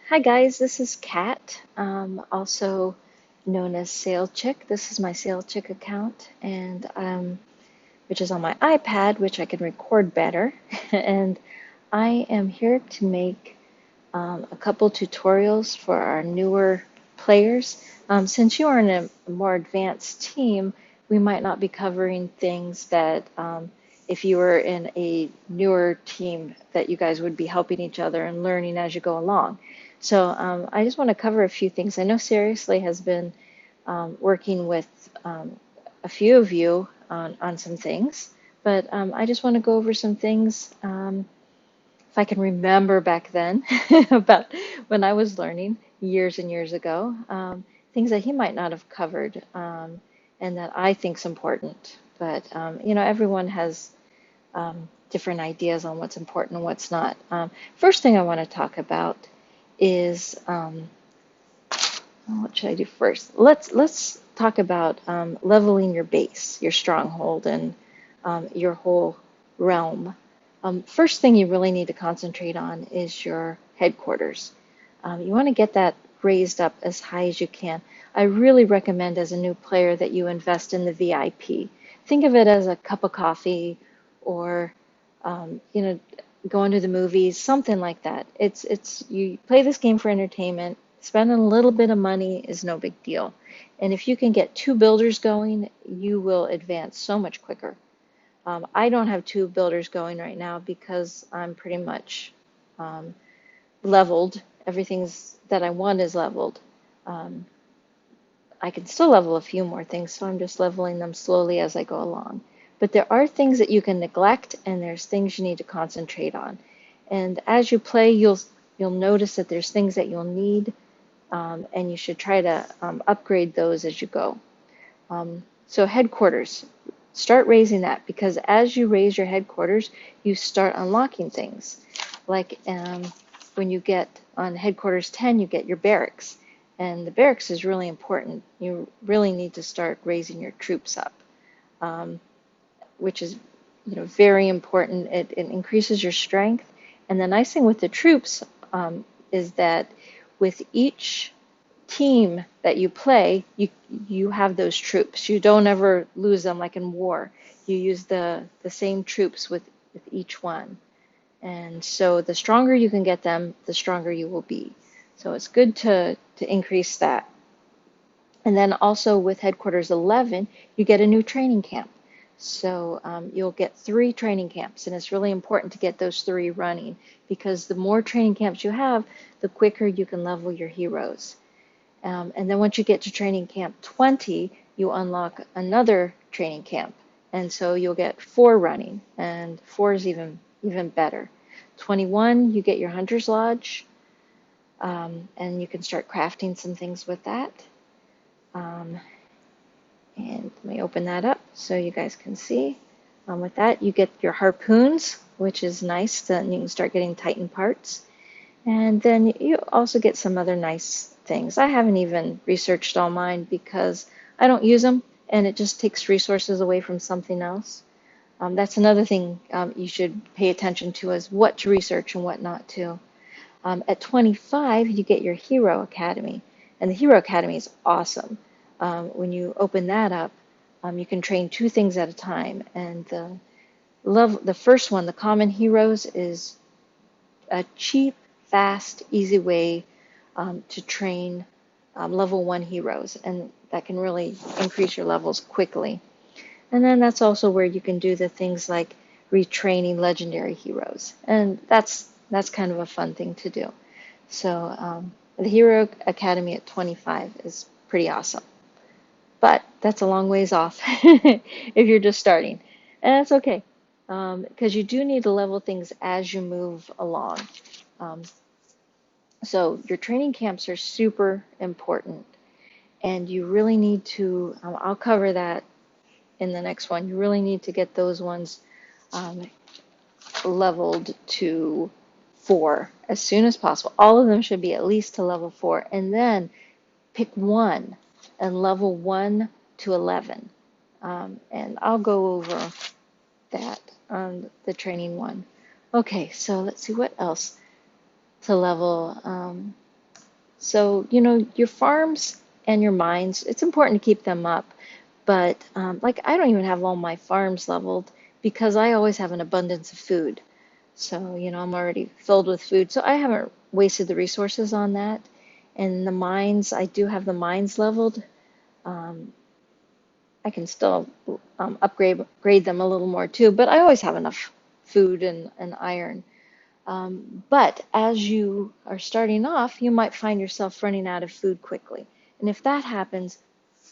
Hi guys, this is Kat, also known as Sail Chick. This is my Sail Chick account, and which is on my iPad, which I can record better. And I am here to make a couple tutorials for our newer players. Since you are in a more advanced team, we might not be covering things that if you were in a newer team that you guys would be helping each other and learning as you go along. So I just want to cover a few things. I know Seriously has been working with a few of you on some things, but I just want to go over some things. If I can remember back then about when I was learning years and years ago, things that he might not have covered and that I think is important. But everyone has different ideas on what's important and what's not. First thing I want to talk about is what should I do first? Let's talk about leveling your base, your stronghold, and your whole realm. First thing you really need to concentrate on is your headquarters. You want to get that raised up as high as you can. I really recommend as a new player that you invest in the VIP. Think of it as a cup of coffee or going to the movies, something like that. It's you play this game for entertainment. Spending a little bit of money is no big deal. And if you can get two builders going, you will advance so much quicker. I don't have two builders going right now because I'm pretty much leveled. Everything's that I want is leveled. Um, I can still level a few more things, so I'm just leveling them slowly as I go along. But there are things that you can neglect, and there's things you need to concentrate on. And as you play, you'll notice that there's things that you'll need, and you should try to upgrade those as you go. So headquarters, start raising that because as you raise your headquarters, you start unlocking things. Like when you get on headquarters 10, you get your barracks. And the barracks is really important. You really need to start raising your troops up, which is very important. It increases your strength. And the nice thing with the troops is that with each team that you play, you have those troops. You don't ever lose them like in war. You use the same troops with each one. And so the stronger you can get them, the stronger you will be. So it's good to increase that. And then also with headquarters 11, you get a new training camp. So you'll get 3 training camps, and it's really important to get those 3 running because the more training camps you have, the quicker you can level your heroes. And then once you get to training camp 20, you unlock another training camp. And so you'll get 4 running, and 4 is even better. 21, you get your Hunter's Lodge, and you can start crafting some things with that. And let me open that up so you guys can see. With that, you get your harpoons, which is nice. Then you can start getting Titan parts. And then you also get some other nice things. I haven't even researched all mine because I don't use them, and it just takes resources away from something else. That's another thing you should pay attention to is what to research and what not to. At 25, you get your Hero Academy, and the Hero Academy is awesome. When you open that up, you can train 2 things at a time. And the first one, the Common Heroes, is a cheap, fast, easy way to train level 1 heroes, and that can really increase your levels quickly. And then that's also where you can do the things like retraining legendary heroes, and that's kind of a fun thing to do. So the Hero Academy at 25 is pretty awesome. But that's a long ways off if you're just starting. And that's okay, because you do need to level things as you move along. Um, so your training camps are super important, and you really need to, I'll cover that in the next one. You really need to get those ones um, leveled to 4 as soon as possible. All of them should be at least to level 4, and then pick one and level 1 to 11. And I'll go over that on the training one. Okay, so let's see what else. to level. So, you know, your farms and your mines, it's important to keep them up. But like, I don't even have all my farms leveled because I always have an abundance of food. So, you know, I'm already filled with food. So I haven't wasted the resources on that. And the mines, I do have the mines leveled. Um, I can still upgrade them a little more too, but I always have enough food and iron. But as you are starting off, you might find yourself running out of food quickly. And if that happens,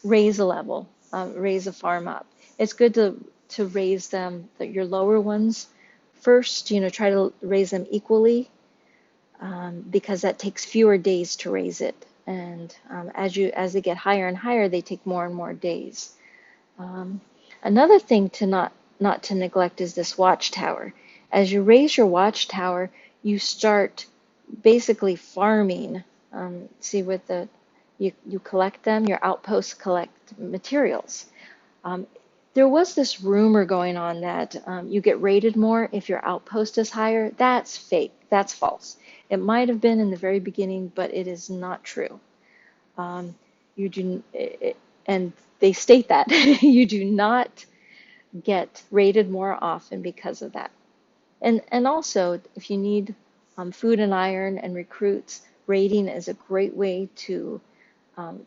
raise a level, raise a farm up. It's good to raise them, your lower ones first, you know, try to raise them equally, because that takes fewer days to raise it. And as they get higher and higher, they take more and more days. Um, Another thing to not to neglect is this watchtower. As you raise your watchtower, you start basically farming. See, with the you collect them, your outposts collect materials. Um, there was this rumor going on that you get rated more if your outpost is higher. That's fake. That's false. It might have been in the very beginning, but it is not true. Um, you do, and they state that you do not get rated more often because of that. And also, if you need food and iron and recruits, raiding is a great way to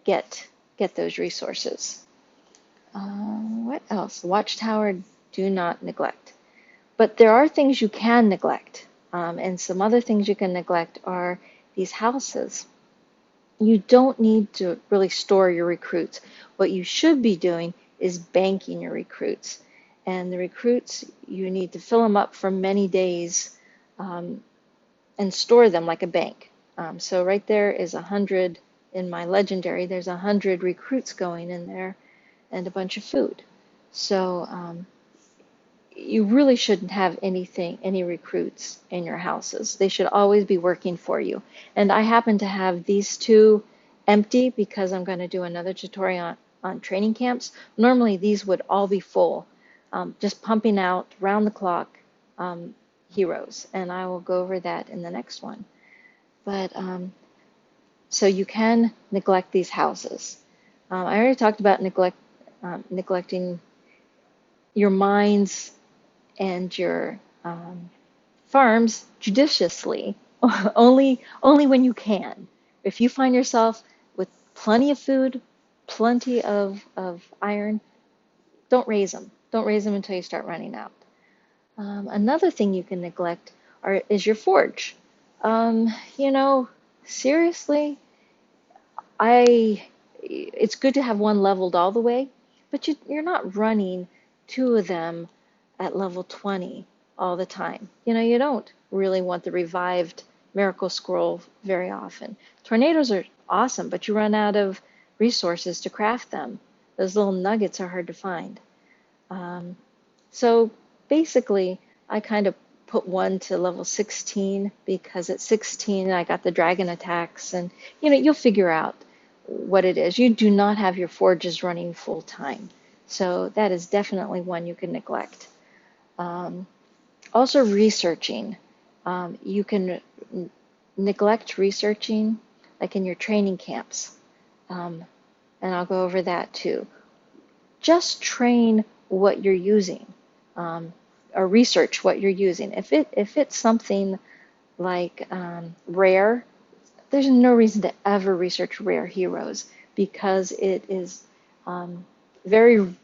get those resources. What else? Watchtower, do not neglect. But there are things you can neglect, and some other things you can neglect are these houses. You don't need to really store your recruits. What you should be doing is banking your recruits. And the recruits, you need to fill them up for many days, and store them like a bank. So right there is 100 in my legendary. There's 100 recruits going in there and a bunch of food. So you really shouldn't have any recruits in your houses. They should always be working for you. And I happen to have these two empty because I'm going to do another tutorial on training camps. Normally these would all be full, just pumping out round the clock heroes. And I will go over that in the next one. But so you can neglect these houses. I already talked about neglecting your mines and your farms judiciously, only when you can. If you find yourself with plenty of food, plenty of iron, don't raise them. Don't raise them until you start running out. Another thing you can neglect is your forge. You know, seriously, it's good to have one leveled all the way, but you're not running two of them at level 20 all the time. You know, you don't really want the revived Miracle Scroll very often. Tornadoes are awesome, but you run out of resources to craft them. Those little nuggets are hard to find. Um, so basically, I kind of put one to level 16 because at 16 I got the dragon attacks, and you know, you'll figure out what it is. You do not have your forges running full time. So that is definitely one you can neglect. Um, Also, researching. You can neglect researching, like in your training camps, and I'll go over that too. Just train what you're using, um, or research what you're using. If it's something like rare, there's no reason to ever research rare heroes because it is very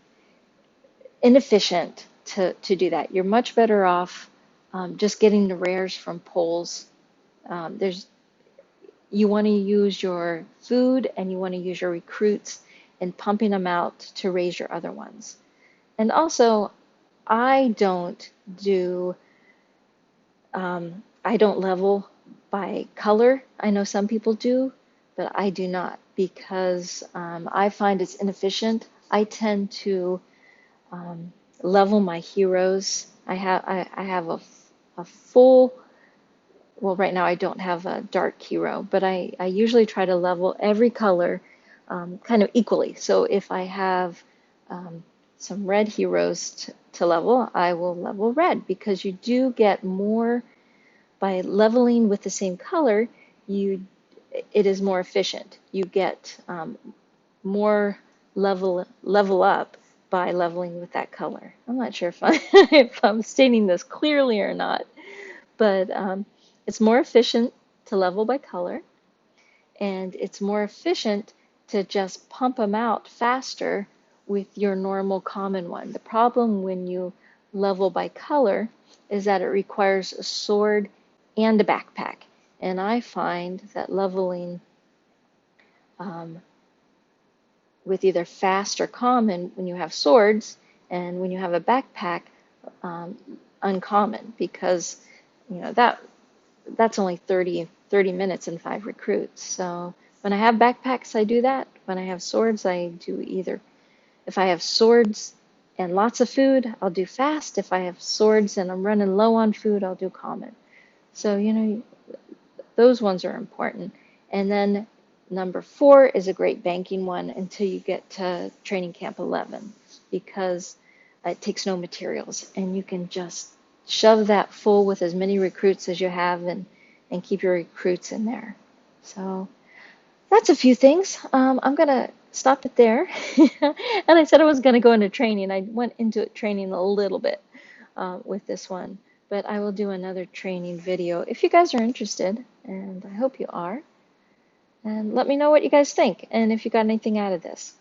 inefficient to do that. You're much better off just getting the rares from polls. There's You want to use your food and you want to use your recruits and pumping them out to raise your other ones. And also, I don't do I don't level by color. I know some people do, but I do not because I find it's inefficient. I tend to level my heroes. I have a full, well, right now I don't have a dark hero, but I usually try to level every color kind of equally. So if I have some red heroes to level, I will level red because you do get more by leveling with the same color, it is more efficient. You get more level up by leveling with that color. I'm not sure if, if I'm stating this clearly or not, but it's more efficient to level by color, and it's more efficient to just pump them out faster with your normal common one. The problem when you level by color is that it requires a sword and a backpack. And I find that leveling with either fast or common when you have swords, and when you have a backpack, uncommon, because that's only 30 minutes and 5 recruits. So when I have backpacks, I do that. When I have swords, I do either. If I have swords and lots of food, I'll do fast. If I have swords and I'm running low on food, I'll do common. So, those ones are important. And then number 4 is a great banking one until you get to training camp 11, because it takes no materials and you can just shove that full with as many recruits as you have, and keep your recruits in there. So that's a few things. I'm going to stop it there. And I said I was going to go into training. I went into training a little bit with this one, but I will do another training video if you guys are interested, and I hope you are. And let me know what you guys think and if you got anything out of this.